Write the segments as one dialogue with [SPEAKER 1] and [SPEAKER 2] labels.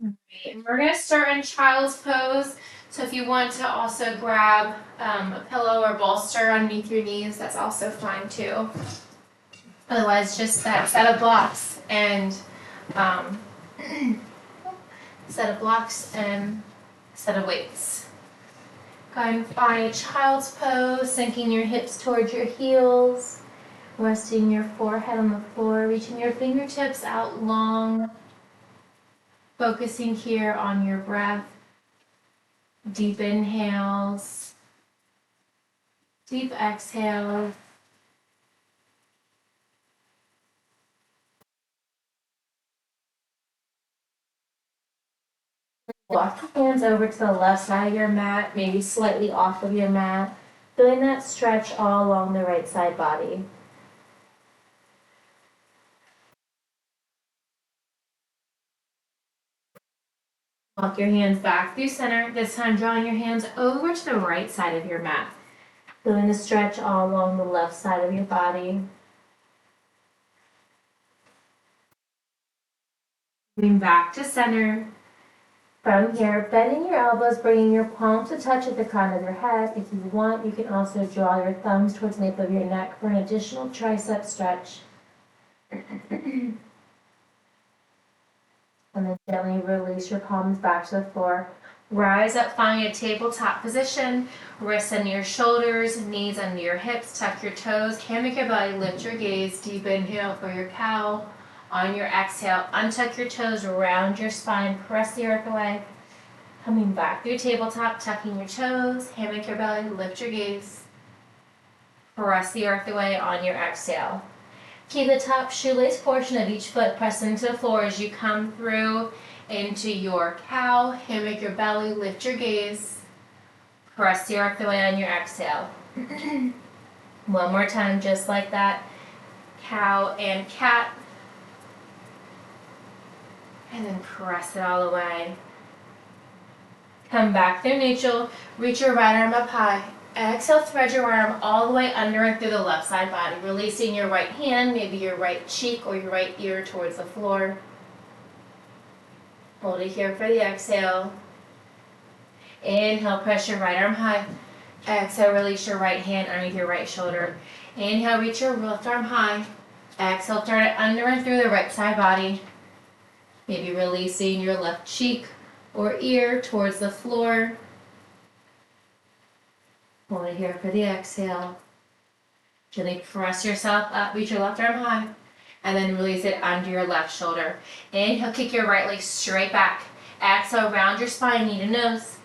[SPEAKER 1] And we're going to start in child's pose. So if you want to also grab a pillow or bolster underneath your knees, that's also fine too. Otherwise, just that set of blocks and um, set of weights. Go ahead and find child's pose, sinking your hips towards your heels, resting your forehead on the floor, reaching your fingertips out long, focusing here on your breath. Deep inhales, deep exhales. Walk your hands over to the left side of your mat, maybe slightly off of your mat, feeling that stretch all along the right side body. Walk your hands back through center, this time drawing your hands over to the right side of your mat, feeling the stretch all along the left side of your body. Moving back to center. From here, bending your elbows, bringing your palms to touch at the crown of your head. If you want, you can also draw your thumbs towards the nape of your neck for an additional tricep stretch. And then gently release your palms back to the floor. Rise up, finding a tabletop position. Wrists under your shoulders, knees under your hips. Tuck your toes, hammock your belly, lift your gaze. Deep inhale for your cow. On your exhale, untuck your toes, round your spine, press the earth away. Coming back through tabletop, tucking your toes, hammock your belly, lift your gaze. Press the earth away on your exhale. Keep the top shoelace portion of each foot pressed into the floor as you come through into your cow, hammock your belly, lift your gaze. Press the earth away on your exhale. One more time, just like that. Cow and cat. And then press it all away. Come back through neutral. Reach your right arm up high. Exhale, thread your arm all the way under and through the left side body. Releasing your right hand, maybe your right cheek or your right ear towards the floor. Hold it here for the exhale. Inhale, press your right arm high. Exhale, release your right hand underneath your right shoulder. Inhale, reach your left arm high. Exhale, turn it under and through the right side body. Maybe releasing your left cheek or ear towards the floor. Hold it here for the exhale. Gently press yourself up, reach your left arm high, and then release it under your left shoulder. Inhale, kick your right leg straight back. Exhale, round your spine, knee to nose.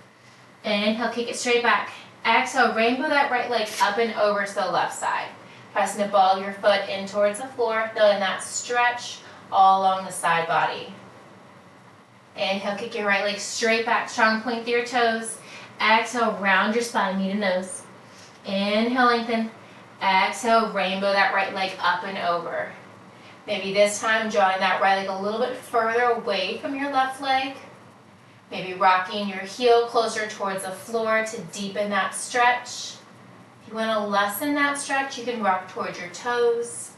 [SPEAKER 1] Inhale, kick it straight back. Exhale, rainbow that right leg up and over to the left side. Pressing the ball of your foot in towards the floor, feeling that stretch all along the side body. Inhale, kick your right leg straight back, strong point through your toes. Exhale, round your spine, knee to nose. Inhale, lengthen. Exhale, rainbow that right leg up and over. Maybe this time drawing that right leg a little bit further away from your left leg. Maybe rocking your heel closer towards the floor to deepen that stretch. If you want to lessen that stretch, you can rock towards your toes.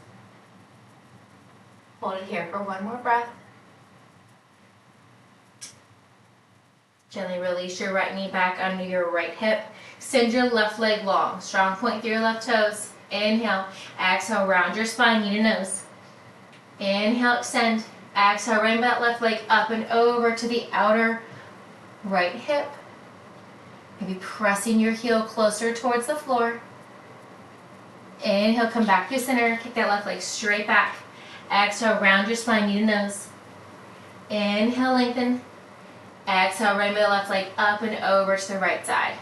[SPEAKER 1] Hold it here for one more breath. Gently release your right knee back under your right hip. Send your left leg long. Strong point through your left toes. Inhale. Exhale, round your spine, knee to nose. Inhale, extend. Exhale, rainbow that left leg up and over to the outer right hip. Maybe pressing your heel closer towards the floor. Inhale, come back to center. Kick that left leg straight back. Exhale, round your spine, knee to nose. Inhale, lengthen. Exhale, rainbow the left leg up and over to the right side.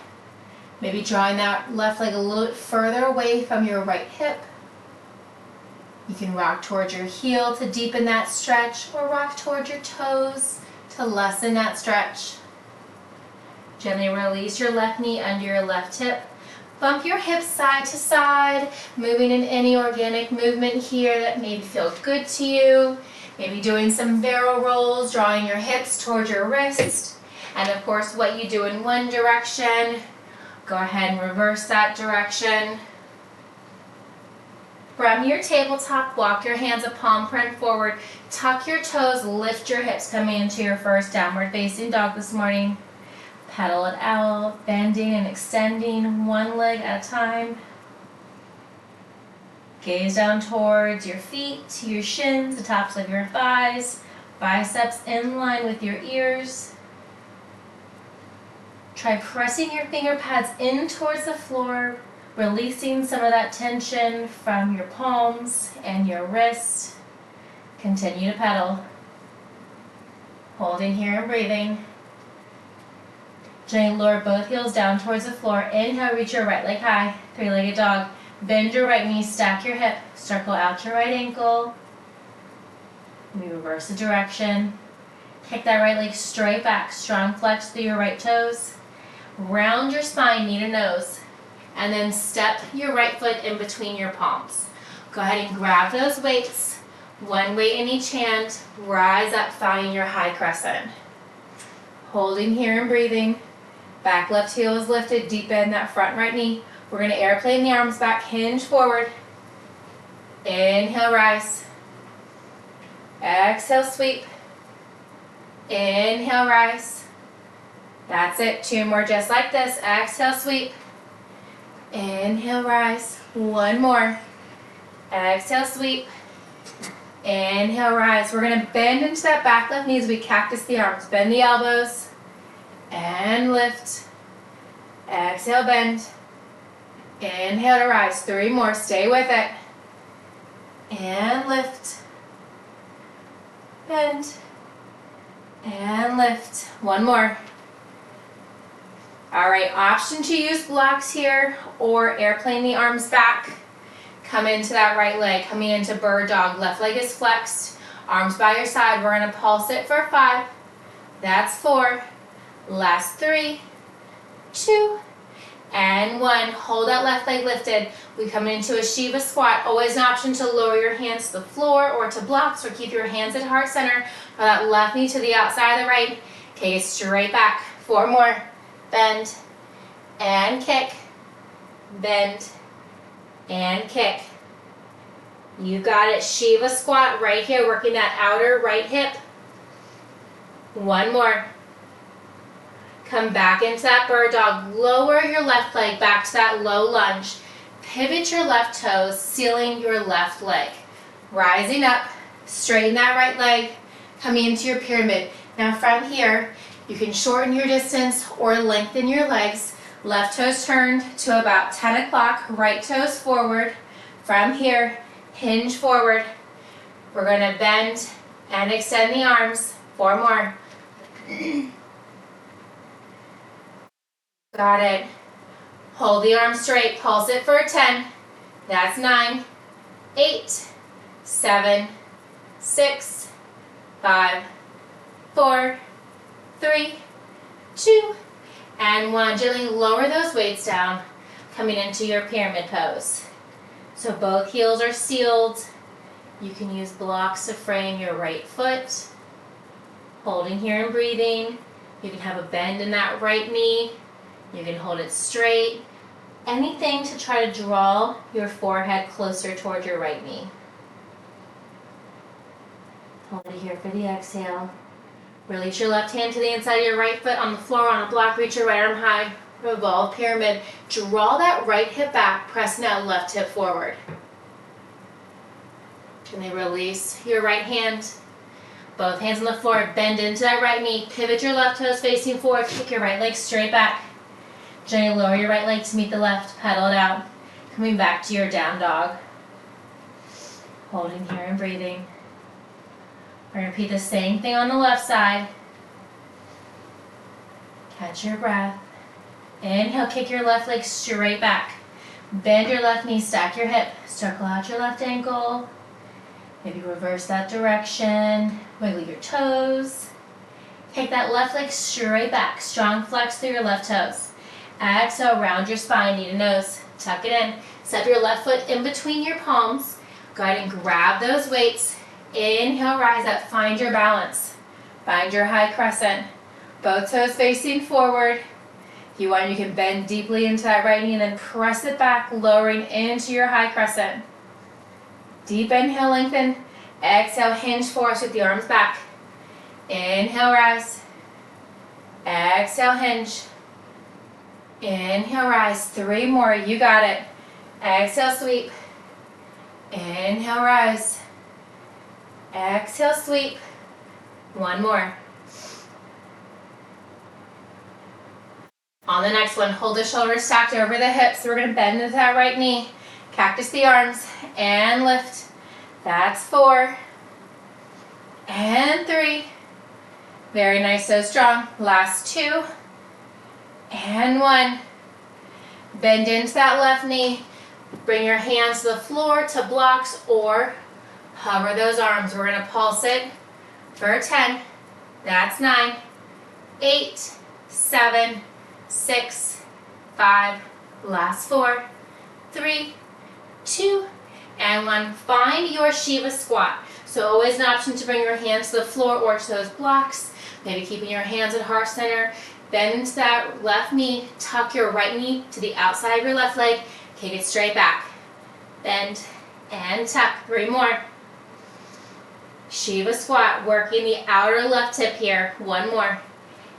[SPEAKER 1] Maybe drawing that left leg a little bit further away from your right hip. You can rock towards your heel to deepen that stretch, or rock towards your toes to lessen that stretch. Gently release your left knee under your left hip. Bump your hips side to side, moving in any organic movement here that maybe feel good to you. Maybe doing some barrel rolls, drawing your hips towards your wrist. And of course, what you do in one direction, go ahead and reverse that direction. From your tabletop, walk your hands a palm print forward. Tuck your toes, lift your hips, coming into your first downward facing dog this morning. Pedal it out, bending and extending one leg at a time. Gaze down towards your feet, your shins, the tops of your thighs, biceps in line with your ears. Try pressing your finger pads in towards the floor, releasing some of that tension from your palms and your wrists. Continue to pedal. Holding here and breathing. Gently lower both heels down towards the floor. Inhale, reach your right leg high, three-legged dog. Bend your right knee, stack your hip, circle out your right ankle. We reverse the direction. Kick that right leg straight back, strong flex through your right toes. Round your spine, knee to nose. And then step your right foot in between your palms. Go ahead and grab those weights. One weight in each hand. Rise up, finding your high crescent. Holding here and breathing. Back left heel is lifted, deep bend that front right knee. We're going to airplane the arms back, hinge forward. Inhale, rise. Exhale, sweep. Inhale, rise. That's it. Two more just like this. Exhale, sweep. Inhale, rise. One more. Exhale, sweep. Inhale, rise. We're going to bend into that back left knee as we cactus the arms. Bend the elbows. And lift. Exhale, bend. Inhale to rise. Three more. Stay with it. And lift. Bend. And lift. One more. All right, option to use blocks here or airplane the arms back. Come into that right leg, coming into bird dog. Left leg is flexed, arms by your side. We're gonna pulse it for 5. That's 4. Last 3, 2, and 1. Hold that left leg lifted. We come into a Shiva squat. Always an option to lower your hands to the floor or to blocks, or keep your hands at heart center. Or that left knee to the outside of the right. Okay, straight back. 4 more. Bend and kick, bend and kick. You got it. Shiva squat right here, working that outer right hip. 1 more. Come back into that bird dog. Lower your left leg back to that low lunge. Pivot your left toes, sealing your left leg. Rising up, straighten that right leg, coming into your pyramid. Now from here, you can shorten your distance or lengthen your legs. Left toes turned to about 10 o'clock, right toes forward. From here, hinge forward. We're gonna bend and extend the arms. 4 more. Got it. Hold the arms straight, pulse it for 10. That's 9, 8, 7, 6, 5, 4, 3, 2, and 1. Gently lower those weights down, coming into your pyramid pose. So both heels are sealed. You can use blocks to frame your right foot. Holding here and breathing. You can have a bend in that right knee. You can hold it straight. Anything to try to draw your forehead closer toward your right knee. Hold it here for the exhale. Release your left hand to the inside of your right foot on the floor on a block. Reach your right arm high. Revolve pyramid. Draw that right hip back. Press that left hip forward. And then release your right hand. Both hands on the floor. Bend into that right knee. Pivot your left toes facing forward. Kick your right leg straight back. Gently lower your right leg to meet the left. Pedal it out. Coming back to your down dog. Holding here and breathing. We're going to repeat the same thing on the left side. Catch your breath. Inhale, kick your left leg straight back. Bend your left knee, stack your hip. Circle out your left ankle. Maybe reverse that direction. Wiggle your toes. Take that left leg straight back. Strong flex through your left toes. Exhale, round your spine, knee to nose. Tuck it in. Step your left foot in between your palms. Go ahead and grab those weights. Inhale, rise up, find your balance. Find your high crescent. Both toes facing forward. If you want, you can bend deeply into that right knee and then press it back, lowering into your high crescent. Deep inhale, lengthen. Exhale, hinge forward with the arms back. Inhale, rise. Exhale, hinge. Inhale, rise. 3 more, you got it. Exhale, sweep. Inhale, rise. Exhale, sweep. 1 more. On the next one, hold the shoulders stacked over the hips. We're going to bend into that right knee. Cactus the arms and lift. That's 4 and 3. Very nice, so strong. Last 2 and 1. Bend into that left knee. Bring your hands to the floor, to blocks, or hover those arms. We're going to pulse it for 10. That's 9, 8, 7, 6, 5. Last 4, 3, 2, and 1. Find your Shiva squat. So always an option to bring your hands to the floor or to those blocks. Maybe keeping your hands at heart center. Bend into that left knee. Tuck your right knee to the outside of your left leg. Kick it straight back. Bend and tuck. 3 more. Shiva squat. Working the outer left hip here. 1 more.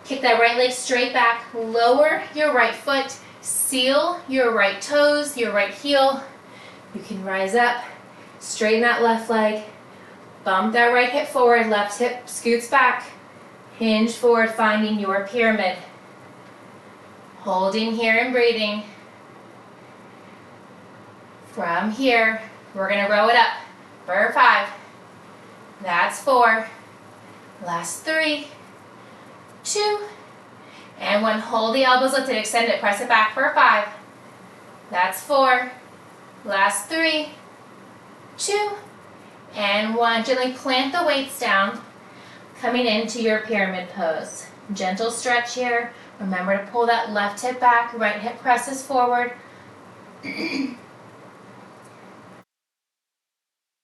[SPEAKER 1] Kick that right leg straight back. Lower your right foot. Seal your right toes, your right heel. You can rise up. Straighten that left leg. Bump that right hip forward. Left hip scoots back. Hinge forward, finding your pyramid. Holding here and breathing. From here, we're going to row it up for 5. That's 4. Last 3, 2, and 1. Hold the elbows lifted, extend it, press it back for 5. That's 4. Last 3, 2, and 1. Gently plant the weights down, coming into your pyramid pose. Gentle stretch here. Remember to pull that left hip back, right hip presses forward.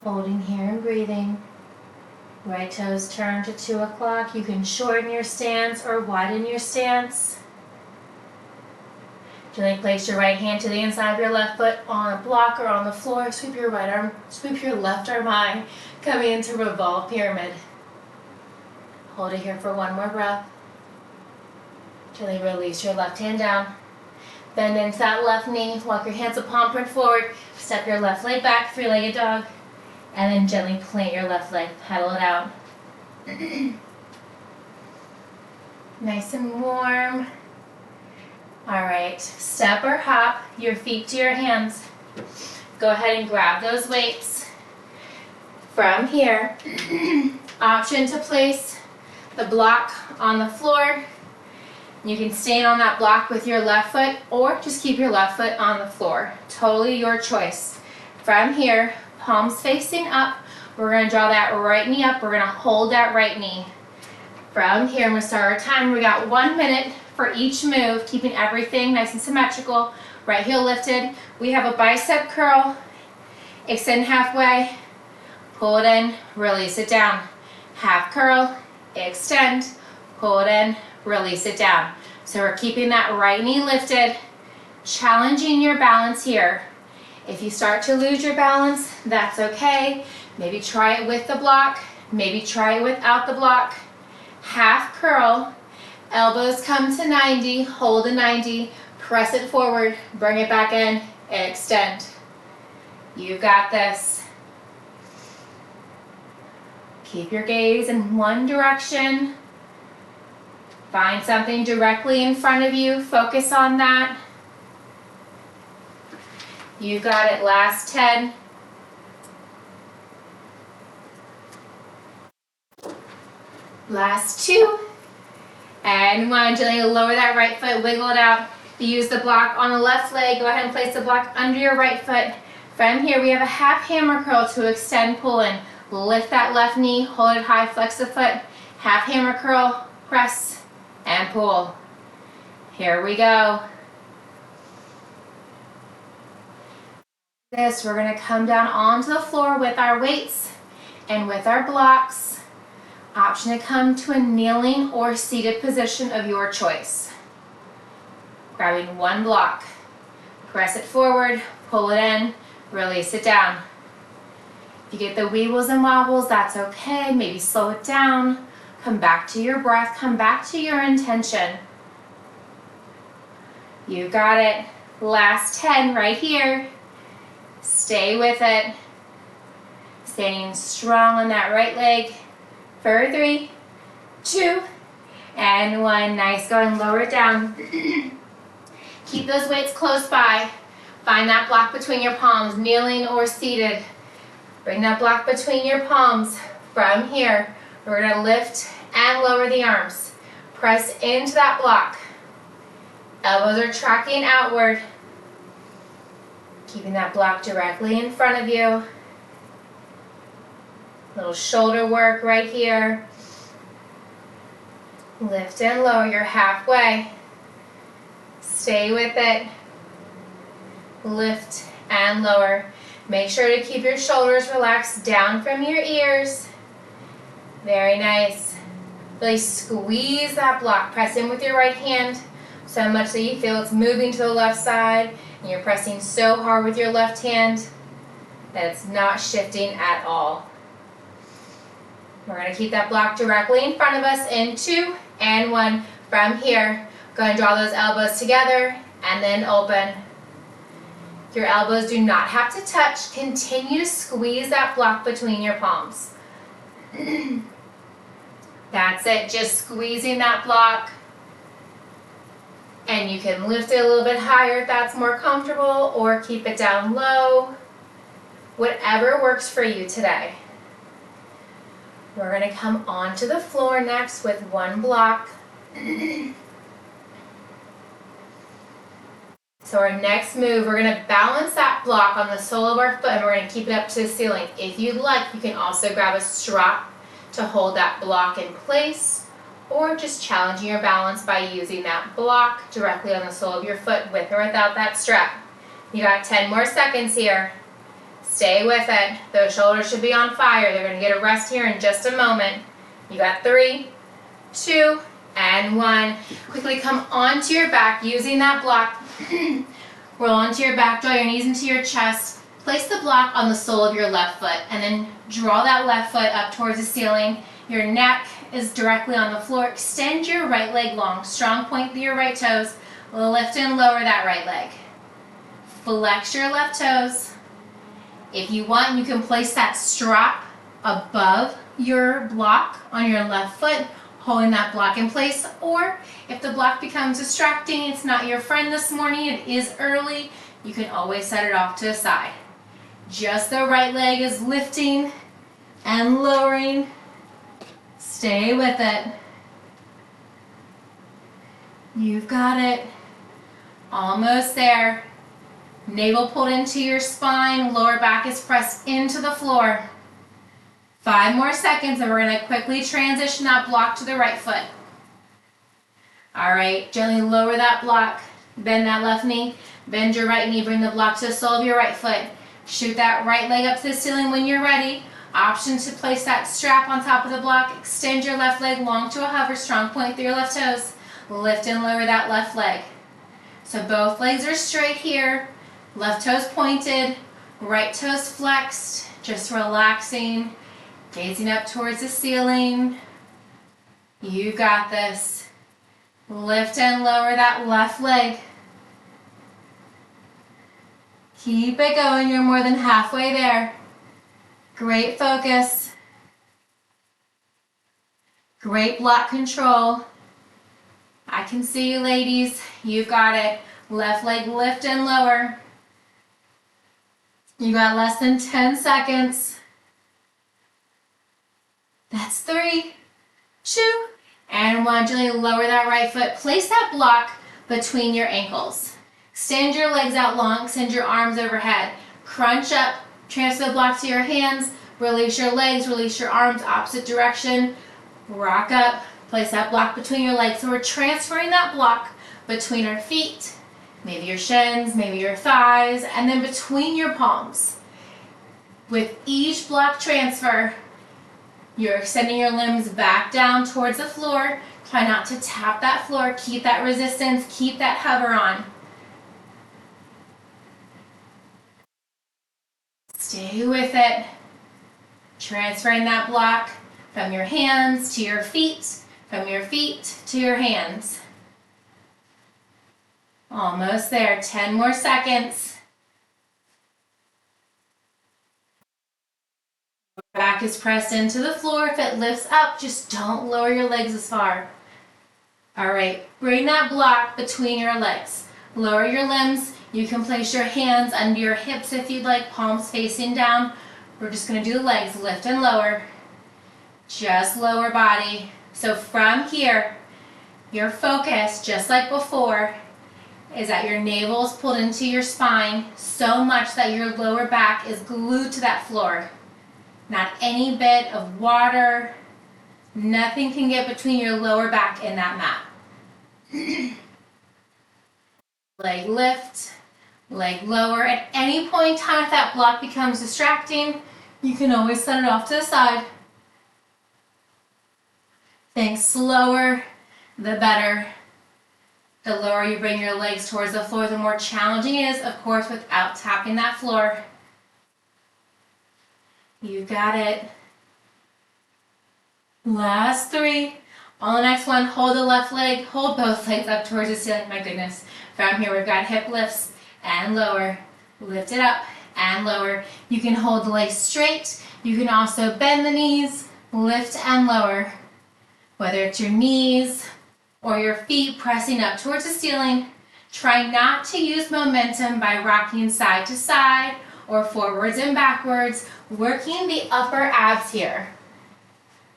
[SPEAKER 1] Holding here and breathing. Right toes turn to 2 o'clock. You can shorten your stance or widen your stance. Gently place your right hand to the inside of your left foot on a block or on the floor. Sweep your right arm, sweep your left arm high, coming into revolve pyramid. Hold it here for 1 more breath. Gently release your left hand down. Bend into that left knee. Walk your hands to palm print forward. Step your left leg back, 3-legged dog. And then gently plant your left leg. Pedal it out. Nice and warm. Alright, step or hop your feet to your hands. Go ahead and grab those weights. From here, option to place the block on the floor. You can stand on that block with your left foot or just keep your left foot on the floor. Totally your choice. From here, palms facing up. We're going to draw that right knee up. We're going to hold that right knee. From here, I'm going to start our time. We got 1 minute for each move, keeping everything nice and symmetrical. Right heel lifted. We have a bicep curl. Extend halfway. Pull it in. Release it down. Half curl. Extend. Pull it in. Release it down. So we're keeping that right knee lifted. Challenging your balance here. If you start to lose your balance, that's okay. Maybe try it with the block. Maybe try it without the block. Half curl. Elbows come to 90. Hold a 90. Press it forward. Bring it back in. Extend. You got this. Keep your gaze in one direction. Find something directly in front of you. Focus on that. You got it. Last 10. Last 2. And 1. Gently lower that right foot. Wiggle it out. Use the block on the left leg. Go ahead and place the block under your right foot. From here, we have a half hammer curl to extend, pull in. Lift that left knee. Hold it high. Flex the foot. Half hammer curl. Press and pull. Here we go. We're going to come down onto the floor with our weights and with our blocks. Option to come to a kneeling or seated position of your choice. Grabbing one block. Press it forward, pull it in, release it down. If you get the wobbles and wobbles, that's okay. Maybe slow it down. Come back to your breath. Come back to your intention. You got it. Last 10 right here. Stay with it. Staying strong on that right leg for 3, 2, and 1. Nice. Go and lower it down. Keep those weights close by. Find that block between your palms, kneeling or seated. Bring that block between your palms. From here, we're going to lift and lower the arms. Press into that block. Elbows are tracking outward. Keeping that block directly in front of you. Little shoulder work right here. Lift and lower. You're halfway. Stay with it. Lift and lower. Make sure to keep your shoulders relaxed down from your ears. Very nice. Really squeeze that block. Press in with your right hand so much that you feel it's moving to the left side. And you're pressing so hard with your left hand that it's not shifting at all. We're going to keep that block directly in front of us in 2 and 1. From here, go and draw those elbows together and then open. Your elbows do not have to touch. Continue to squeeze that block between your palms. That's it, just squeezing that block. And you can lift it a little bit higher if that's more comfortable, or keep it down low. Whatever works for you today. We're going to come onto the floor next with one block. So our next move, we're going to balance that block on the sole of our foot and we're going to keep it up to the ceiling. If you'd like, you can also grab a strap to hold that block in place, or just challenging your balance by using that block directly on the sole of your foot with or without that strap. You got 10 more seconds here. Stay with it. Those shoulders should be on fire. They're going to get a rest here in just a moment. You got 3, 2, and 1. Quickly come onto your back using that block. Roll onto your back, draw your knees into your chest. Place the block on the sole of your left foot and then draw that left foot up towards the ceiling. Your neck is directly on the floor. Extend your right leg long. Strong point through your right toes. Lift and lower that right leg. Flex your left toes. If you want, you can place that strap above your block on your left foot, holding that block in place. Or if the block becomes distracting, it's not your friend this morning, it is early, you can always set it off to the side. Just the right leg is lifting and lowering. Stay with it. You've got it. Almost there. Navel pulled into your spine, lower back is pressed into the floor. 5 more seconds and we're going to quickly transition that block to the right foot. Alright, gently lower that block. Bend that left knee. Bend your right knee. Bring the block to the sole of your right foot. Shoot that right leg up to the ceiling when you're ready. Option to place that strap on top of the block. Extend your left leg long to a hover. Strong point through your left toes. Lift and lower that left leg. So both legs are straight here. Left toes pointed. Right toes flexed. Just relaxing. Gazing up towards the ceiling. You got this. Lift and lower that left leg. Keep it going. You're more than halfway there. Great focus. Great block control. I can see you, ladies. You've got it. Left leg lift and lower. You got less than 10 seconds. That's 3, 2, and 1. Gently lower that right foot. Place that block between your ankles. Extend your legs out long. Extend your arms overhead. Crunch up. Transfer the block to your hands. Release your legs. Release your arms. Opposite direction. Rock up. Place that block between your legs. So we're transferring that block between our feet. Maybe your shins, maybe your thighs, and then between your palms. With each block transfer, you're extending your limbs back down towards the floor. Try not to tap that floor. Keep that resistance. Keep that hover on. Stay with it. Transferring that block from your hands to your feet, from your feet to your hands. Almost there, 10 more seconds. Back is pressed into the floor. If it lifts up, just don't lower your legs as far. All right, bring that block between your legs. Lower your limbs. You can place your hands under your hips if you'd like, palms facing down. We're just gonna do the legs, lift and lower. Just lower body. So from here, your focus, just like before, is that your navel is pulled into your spine so much that your lower back is glued to that floor. Not any bit of water, nothing can get between your lower back and that mat. Leg lift, leg lower. At any point in time, if that block becomes distracting, you can always set it off to the side. Think slower, the better. The lower you bring your legs towards the floor, the more challenging it is, of course, without tapping that floor. You got it. Last 3. On the next one, hold the left leg, hold both legs up towards the ceiling. My goodness. From here, we've got hip lifts and lower. Lift it up and lower. You can hold the legs straight. You can also bend the knees, lift and lower. Whether it's your knees or your feet pressing up towards the ceiling, try not to use momentum by rocking side to side or forwards and backwards, working the upper abs here.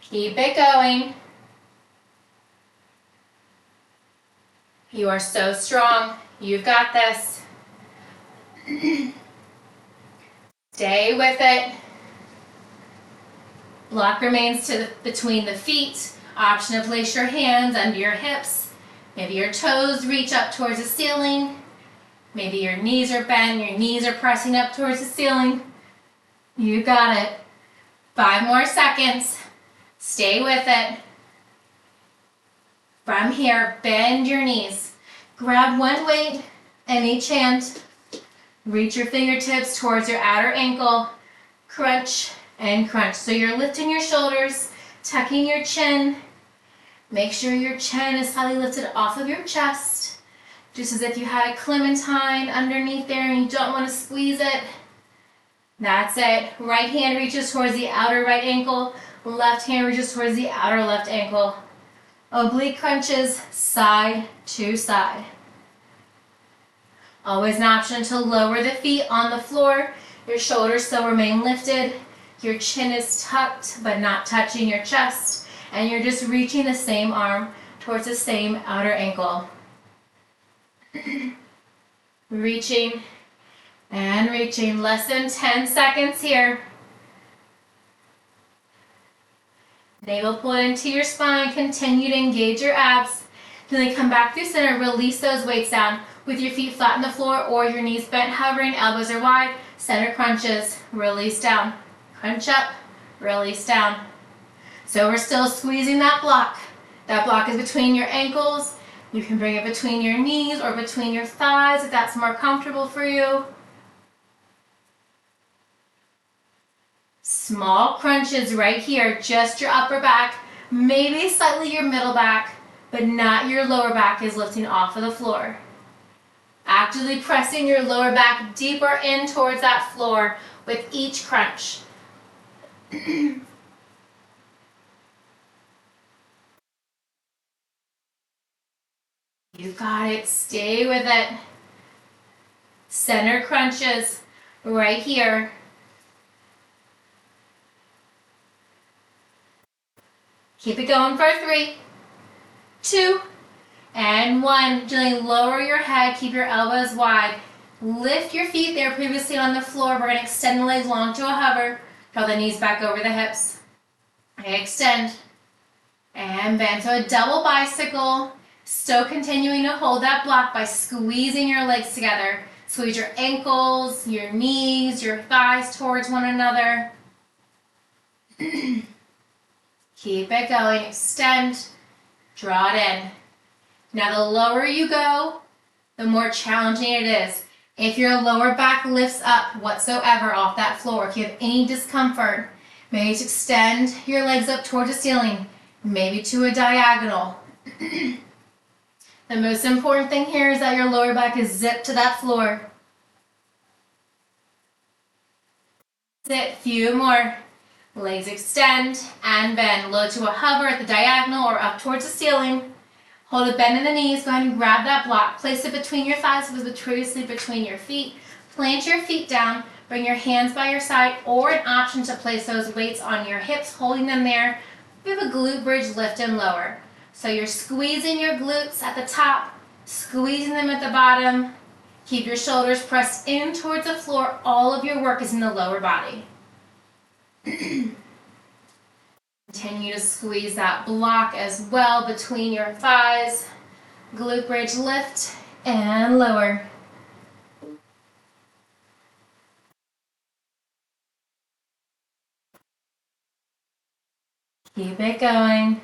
[SPEAKER 1] Keep it going. You are so strong. You've got this. Stay with it. Block remains between the feet. Option to place your hands under your hips. Maybe your toes reach up towards the ceiling. Maybe your knees are bent, your knees are pressing up towards the ceiling. You got it. 5 more seconds. Stay with it. From here, bend your knees. Grab one weight in each hand. Reach your fingertips towards your outer ankle. Crunch and crunch. So you're lifting your shoulders, tucking your chin. Make sure your chin is slightly lifted off of your chest, just as if you had a clementine underneath there and you don't want to squeeze it. That's it. Right hand reaches towards the outer right ankle. Left hand reaches towards the outer left ankle. Oblique crunches side to side. Always an option to lower the feet on the floor. Your shoulders still remain lifted. Your chin is tucked but not touching your chest. And you're just reaching the same arm towards the same outer ankle. Reaching and reaching. Less than 10 seconds here. Navel pulled into your spine. Continue to engage your abs. Then come back through center. Release those weights down with your feet flat on the floor or your knees bent, hovering, elbows are wide. Center crunches. Release down. Crunch up. Release down. So we're still squeezing that block. That block is between your ankles. You can bring it between your knees or between your thighs if that's more comfortable for you. Small crunches right here, just your upper back, maybe slightly your middle back, but not your lower back is lifting off of the floor. Actively pressing your lower back deeper in towards that floor with each crunch. You got it. Stay with it. Center crunches right here. Keep it going for 3, 2, and 1. Gently lower your head. Keep your elbows wide. Lift your feet. They were previously on the floor. We're going to extend the legs long to a hover. Draw the knees back over the hips. Extend. And bend. So a double bicycle. Still continuing to hold that block by squeezing your legs together. Squeeze your ankles, your knees, your thighs towards one another. Keep it going. Extend. Draw it in. Now the lower you go, the more challenging it is. If your lower back lifts up whatsoever off that floor, if you have any discomfort, Maybe extend your legs up towards the ceiling, maybe to a diagonal. The most important thing here is that your lower back is zipped to that floor. Sit, few more. Legs extend and bend. Low to a hover at the diagonal or up towards the ceiling. Hold a bend in the knees. Go ahead and grab that block. Place it between your thighs. It was previously between your feet. Plant your feet down. Bring your hands by your side, or an option to place those weights on your hips, holding them there. We have a glute bridge, lift and lower. So you're squeezing your glutes at the top, squeezing them at the bottom. Keep your shoulders pressed in towards the floor. All of your work is in the lower body. Continue to squeeze that block as well between your thighs. Glute bridge, lift and lower. Keep it going.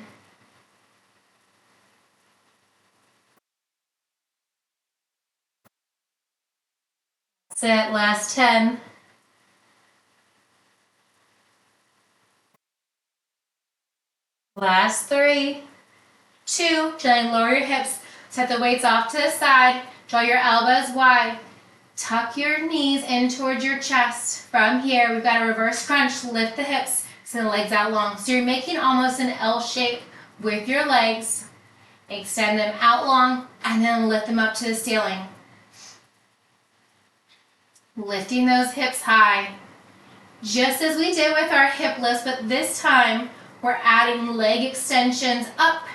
[SPEAKER 1] That's it, last 10. Last 3, 2, gently lower your hips, set the weights off to the side, draw your elbows wide, tuck your knees in towards your chest. From here, we've got a reverse crunch, lift the hips, send the legs out long. So you're making almost an L shape with your legs. Extend them out long and then lift them up to the ceiling. Lifting those hips high. Just as we did with our hip lifts, but this time we're adding leg extensions up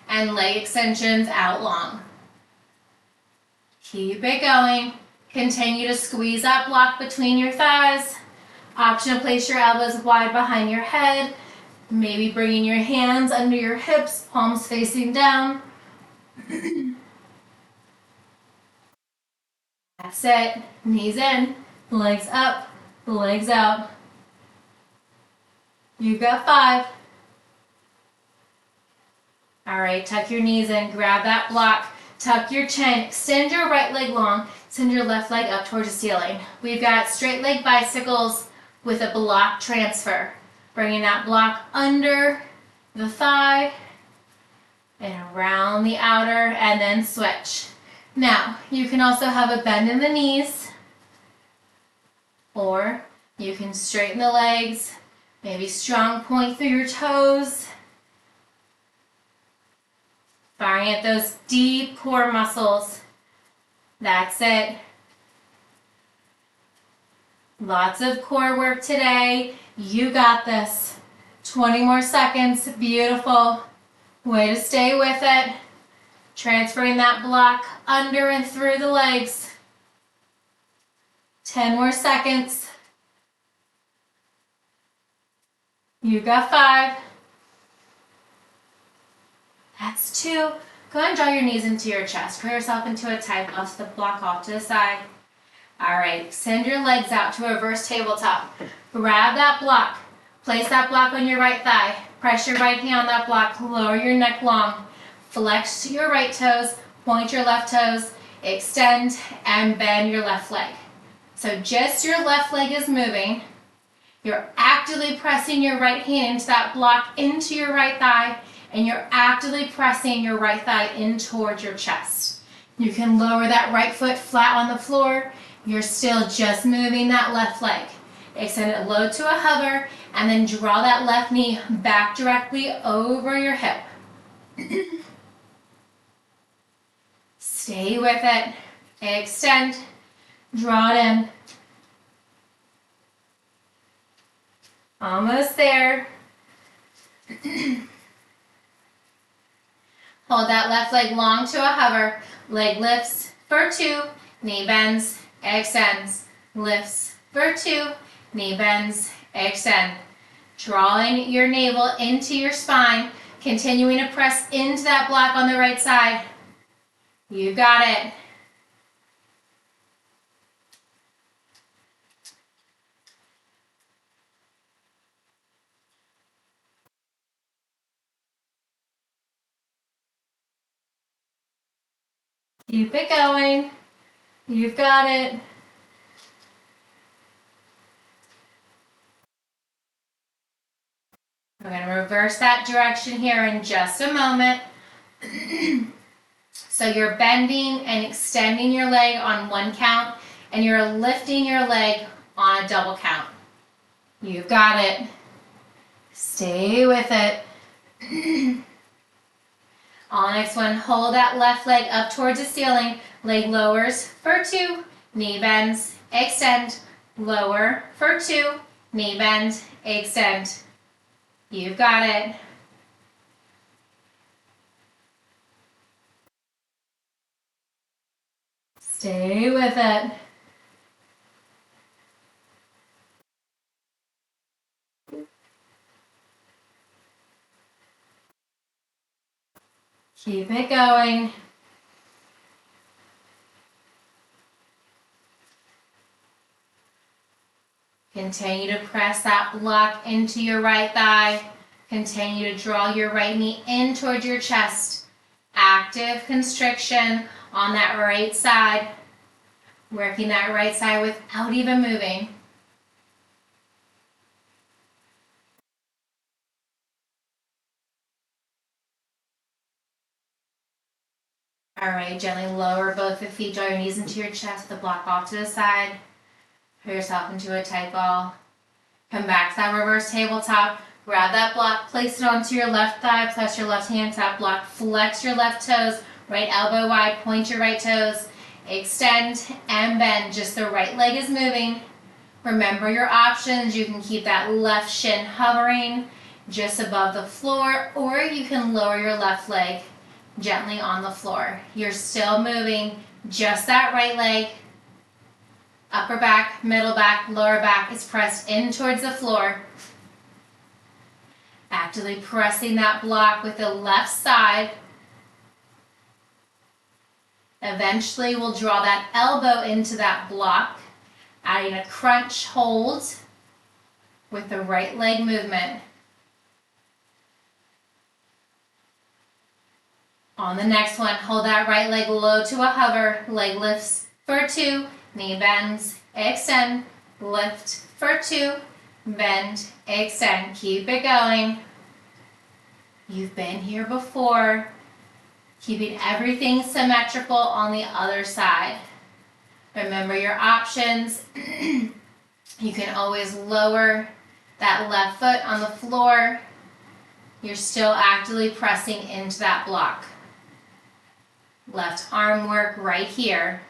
[SPEAKER 1] and leg extensions out long. Keep it going. Continue to squeeze that block between your thighs. Option to place your elbows wide behind your head. Maybe bringing your hands under your hips, palms facing down. That's it. Knees in, legs up, legs out. You've got 5. All right, tuck your knees in, grab that block, tuck your chin, extend your right leg long, send your left leg up towards the ceiling. We've got straight leg bicycles with a block transfer. Bringing that block under the thigh and around the outer and then switch. Now, you can also have a bend in the knees, or you can straighten the legs, maybe strong point through your toes. Firing at those deep core muscles. That's it. Lots of core work today. You got this. 20 more seconds. Beautiful. Way to stay with it. Transferring that block under and through the legs. 10 more seconds. You got 5. That's 2. Go ahead and draw your knees into your chest. Pull yourself into a tight, bust the block off to the side. All right, send your legs out to a reverse tabletop. Grab that block. Place that block on your right thigh. Press your right hand on that block. Lower your neck long. Flex your right toes. Point your left toes. Extend and bend your left leg. So just your left leg is moving. You're actively pressing your right hand into that block, into your right thigh, and you're actively pressing your right thigh in towards your chest. You can lower that right foot flat on the floor. You're still just moving that left leg. Extend it low to a hover, and then draw that left knee back directly over your hip. Stay with it. Extend. Draw it in. Almost there. Hold that left leg long to a hover. Leg lifts for 2. Knee bends. Extends. Lifts for 2. Knee bends. Extend. Drawing your navel into your spine. Continuing to press into that block on the right side. You got it. Keep it going. You've got it. We're going to reverse that direction here in just a moment. So you're bending and extending your leg on one count, and you're lifting your leg on a double count. You've got it. Stay with it. On next one, hold that left leg up towards the ceiling. Leg lowers for 2, knee bends, extend, lower for 2, knee bend, extend. You've got it. Stay with it. Keep it going. Continue to press that block into your right thigh. Continue to draw your right knee in towards your chest. Active constriction on that right side. Working that right side without even moving. All right, gently lower both the feet, draw your knees into your chest, the block off to the side. Put yourself into a tight ball. Come back to that reverse tabletop. Grab that block, place it onto your left thigh, press your left hand to that block, flex your left toes, right elbow wide, point your right toes, extend and bend. Just the right leg is moving. Remember your options. You can keep that left shin hovering just above the floor, or you can lower your left leg gently on the floor. You're still moving, just that right leg. Upper back, middle back, lower back is pressed in towards the floor. Actively pressing that block with the left side. Eventually we'll draw that elbow into that block, adding a crunch hold with the right leg movement. On the next one, hold that right leg low to a hover, leg lifts for 2, knee bends, extend, lift for 2, bend, extend. Keep it going. You've been here before. Keeping everything symmetrical on the other side. Remember your options. You can always lower that left foot on the floor. You're still actively pressing into that block. Left arm work right here.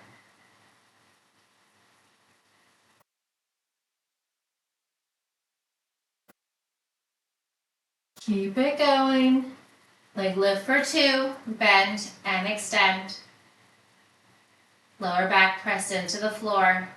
[SPEAKER 1] Keep it going. Leg lift for 2, bend and extend. Lower back pressed into the floor.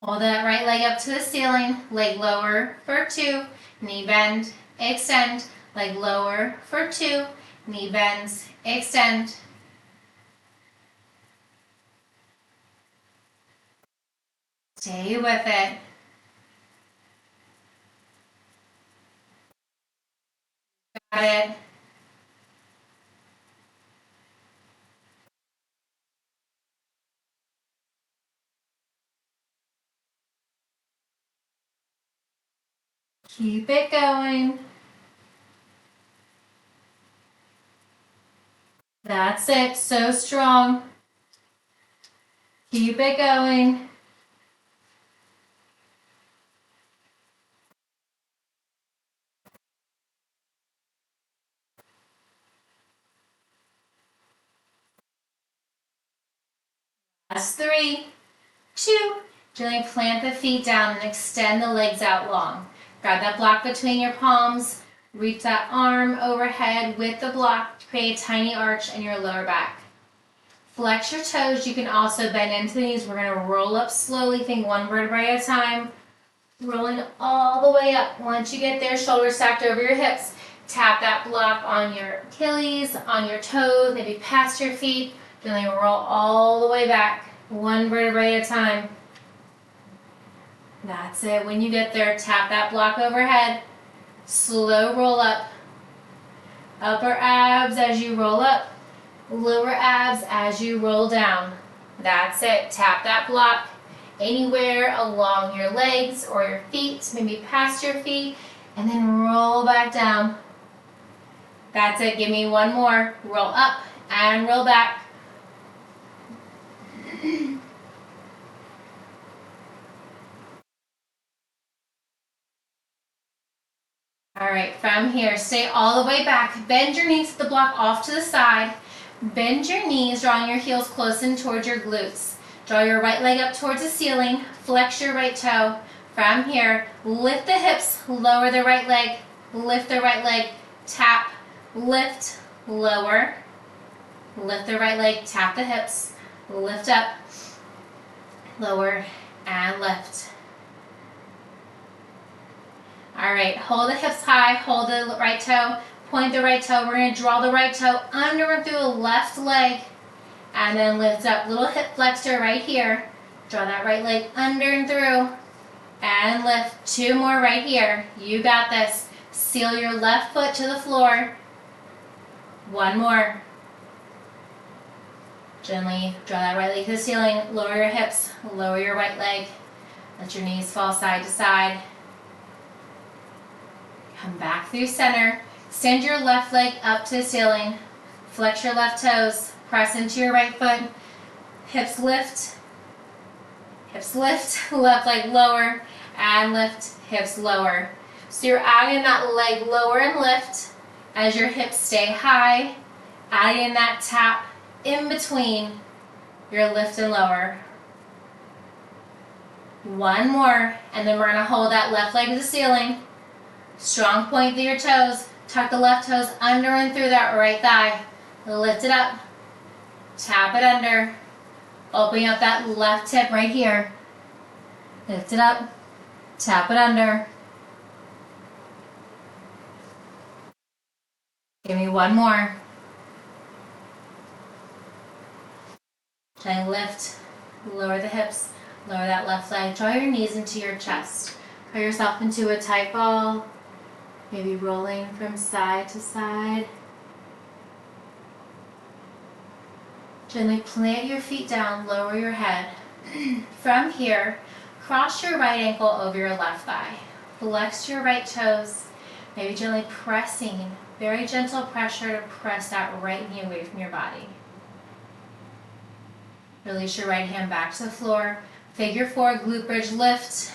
[SPEAKER 1] Hold that right leg up to the ceiling, leg lower for 2, knee bend, extend, leg lower for 2, knee bends, extend. Stay with it. Got it. Keep it going. That's it, so strong. Keep it going. Last 3, 2, gently plant the feet down and extend the legs out long. Grab that block between your palms, reach that arm overhead with the block to create a tiny arch in your lower back. Flex your toes. You can also bend into the knees. We're going to roll up slowly, think 1 vertebrae at a time. Rolling all the way up. Once you get there, shoulders stacked over your hips. Tap that block on your Achilles, on your toes, maybe past your feet. Then roll all the way back, 1 vertebrae at a time. That's it. When you get there, tap that block overhead. Slow roll up. Upper abs as you roll up. Lower abs as you roll down. That's it. Tap that block anywhere along your legs or your feet, maybe past your feet, and then roll back down. That's it. Give me one more. Roll up and roll back. All right, from here, stay all the way back. Bend your knees to the block off to the side. Bend your knees, drawing your heels close in towards your glutes. Draw your right leg up towards the ceiling. Flex your right toe. From here, lift the hips, lower the right leg. Lift the right leg, tap, lift, lower. Lift the right leg, tap the hips, lift up, lower, and lift. All right, hold the hips high, hold the right toe, point the right toe. We're going to draw the right toe under and through the left leg, and then lift up. Little hip flexor right here. Draw that right leg under and through, and lift. Two more right here. You got this. Seal your left foot to the floor. One more. Gently draw that right leg to the ceiling. Lower your hips, lower your right leg. Let your knees fall side to side. Come back through center. Extend your left leg up to the ceiling. Flex your left toes. Press into your right foot. Hips lift. Hips lift. Left leg lower and lift. Hips lower. So you're adding that leg lower and lift as your hips stay high. Adding that tap in between your lift and lower. One more, and then we're going to hold that left leg to the ceiling. Strong point through your toes. Tuck the left toes under and through that right thigh. Lift it up. Tap it under. Opening up that left hip right here. Lift it up. Tap it under. Give me one more. Try to lift. Lower the hips. Lower that left leg. Draw your knees into your chest. Put yourself into a tight ball. Maybe rolling from side to side. Gently plant your feet down, lower your head. From here, cross your right ankle over your left thigh. Flex your right toes, maybe gently pressing, very gentle pressure to press that right knee away from your body. Release your right hand back to the floor. Figure four, glute bridge lift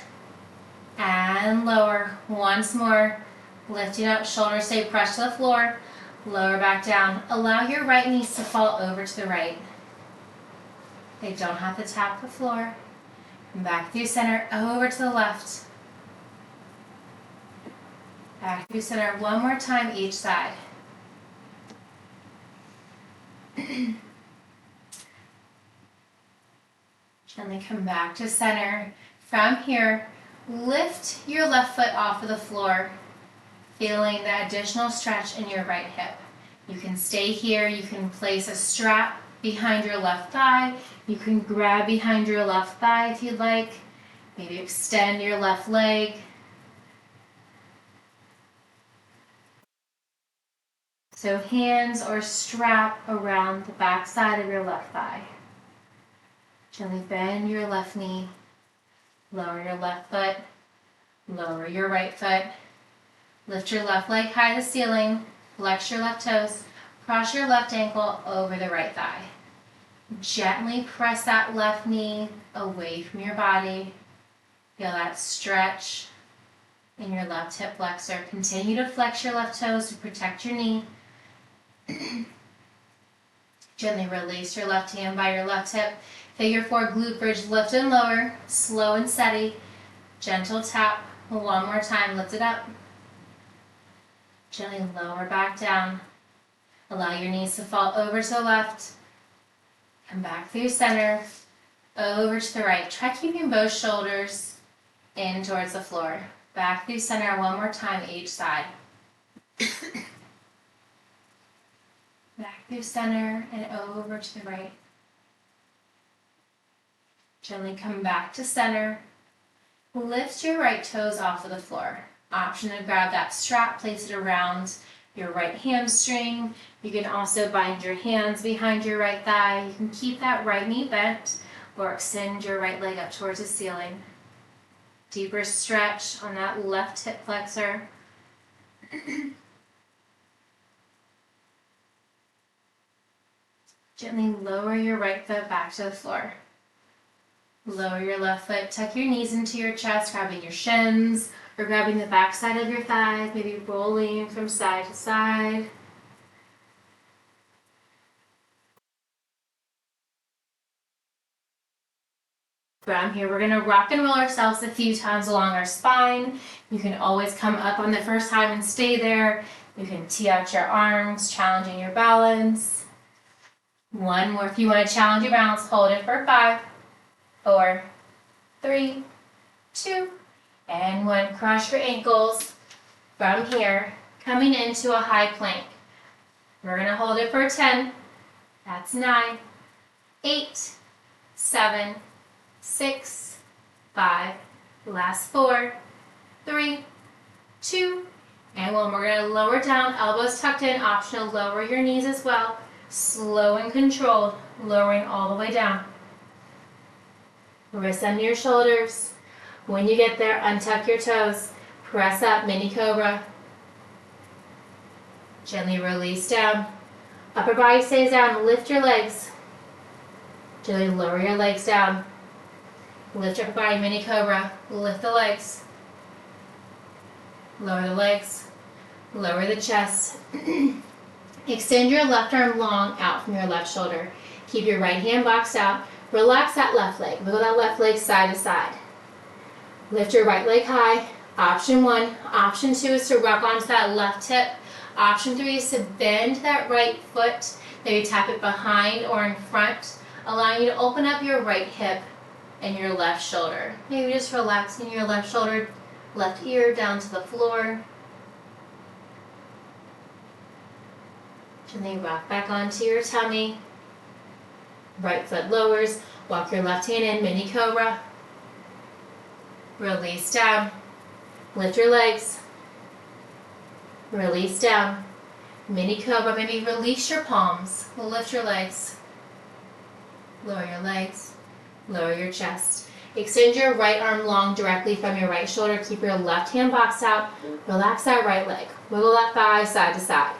[SPEAKER 1] and lower. Once more. Lifting up, shoulders stay pressed to the floor. Lower back down. Allow your right knees to fall over to the right. They don't have to tap the floor. Come back through center, over to the left. Back through center, one more time each side. Gently come back to center. From here, lift your left foot off of the floor. Feeling the additional stretch in your right hip. You can stay here. You can place a strap behind your left thigh. You can grab behind your left thigh if you'd like. Maybe extend your left leg. So hands or strap around the back side of your left thigh. Gently bend your left knee. Lower your left foot. Lower your right foot. Lift your left leg high to the ceiling, flex your left toes, cross your left ankle over the right thigh. Gently press that left knee away from your body. Feel that stretch in your left hip flexor. Continue to flex your left toes to protect your knee. Gently release your left hand by your left hip. Figure four, glute bridge, lift and lower, slow and steady. Gentle tap. One more time, lift it up. Gently lower back down. Allow your knees to fall over to the left. Come back through center, over to the right. Try keeping both shoulders in towards the floor. Back through center one more time each side. Back through center and over to the right. Gently come back to center. Lift your right toes off of the floor. Option to grab that strap, place it around your right hamstring. You can also bind your hands behind your right thigh. You can keep that right knee bent or extend your right leg up towards the ceiling. Deeper stretch on that left hip flexor. Gently lower your right foot back to the floor. Lower your left foot, tuck your knees into your chest, grabbing your shins or grabbing the back side of your thighs, maybe rolling from side to side. From here, we're gonna rock and roll ourselves a few times along our spine. You can always come up on the first time and stay there. You can tee out your arms, challenging your balance. One more. If you want to challenge your balance, hold it for 5, 4, 3, 2, and 1. Cross your ankles. From here, coming into a high plank. We're gonna hold it for 10. That's 9, 8, 7, 6, 5, last 4, 3, 2, and 1. We're gonna lower down, elbows tucked in, optional, lower your knees as well. Slow and controlled, lowering all the way down. Wrists under your shoulders. When you get there, untuck your toes. Press up, mini cobra. Gently release down. Upper body stays down, lift your legs. Gently lower your legs down. Lift your upper body, mini cobra. Lift the legs. Lower the legs. Lower the chest. Extend your left arm long out from your left shoulder. Keep your right hand boxed out. Relax that left leg. Wiggle that left leg side to side. Lift your right leg high. Option 1. Option 2 is to rock onto that left hip. Option 3 is to bend that right foot. Maybe tap it behind or in front, allowing you to open up your right hip and your left shoulder. Maybe just relaxing your left shoulder, left ear down to the floor. Gently rock back onto your tummy. Right foot lowers. Walk your left hand in, mini cobra. Release down. Lift your legs. Release down. Mini cobra. Maybe release your palms. Lift your legs. Lower your legs. Lower your chest. Extend your right arm long directly from your right shoulder. Keep your left hand boxed out. Relax that right leg. Wiggle that thigh side to side.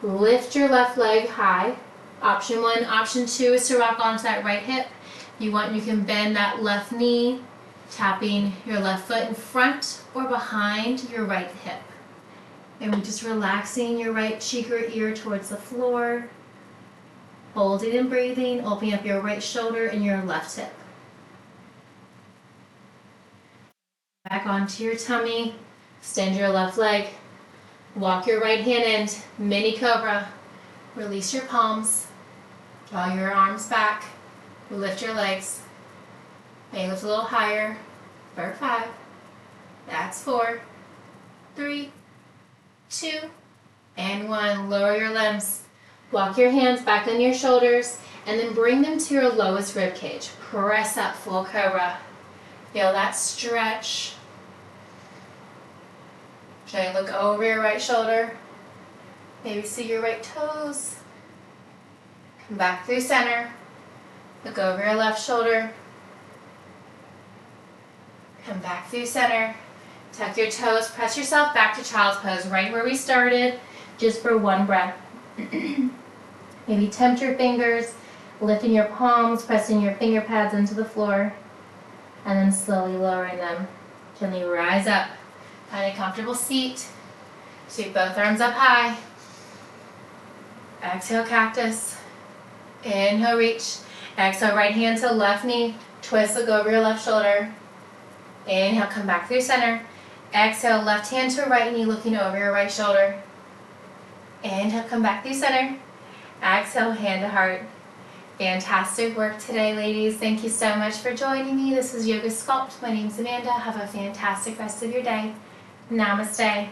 [SPEAKER 1] Lift your left leg high. Option 1. Option 2 is to rock onto that right hip. If you want, you can bend that left knee, tapping your left foot in front or behind your right hip. And we're just relaxing your right cheek or ear towards the floor. Holding and breathing, opening up your right shoulder and your left hip. Back onto your tummy. Extend your left leg. Walk your right hand in, mini cobra. Release your palms. Draw your arms back. Lift your legs. May lift a little higher. For 5. That's 4, 3, 2, and 1. Lower your limbs. Walk your hands back on your shoulders and then bring them to your lowest rib cage. Press up, full cobra. Feel that stretch. Try to look over your right shoulder. Maybe see your right toes. Come back through center. Look over your left shoulder. Come back through center. Tuck your toes. Press yourself back to child's pose, right where we started, just for 1 breath. Maybe tempt your fingers, lifting your palms, pressing your finger pads into the floor, and then slowly lowering them. Gently rise up. Find a comfortable seat. Sweep both arms up high. Exhale, cactus. Inhale, reach. Exhale, right hand to left knee. Twist, look over your left shoulder. Inhale, come back through center. Exhale, left hand to right knee, looking over your right shoulder. Inhale, come back through center. Exhale, hand to heart. Fantastic work today, ladies. Thank you so much for joining me. This is Yoga Sculpt. My name's Amanda. Have a fantastic rest of your day. Namaste.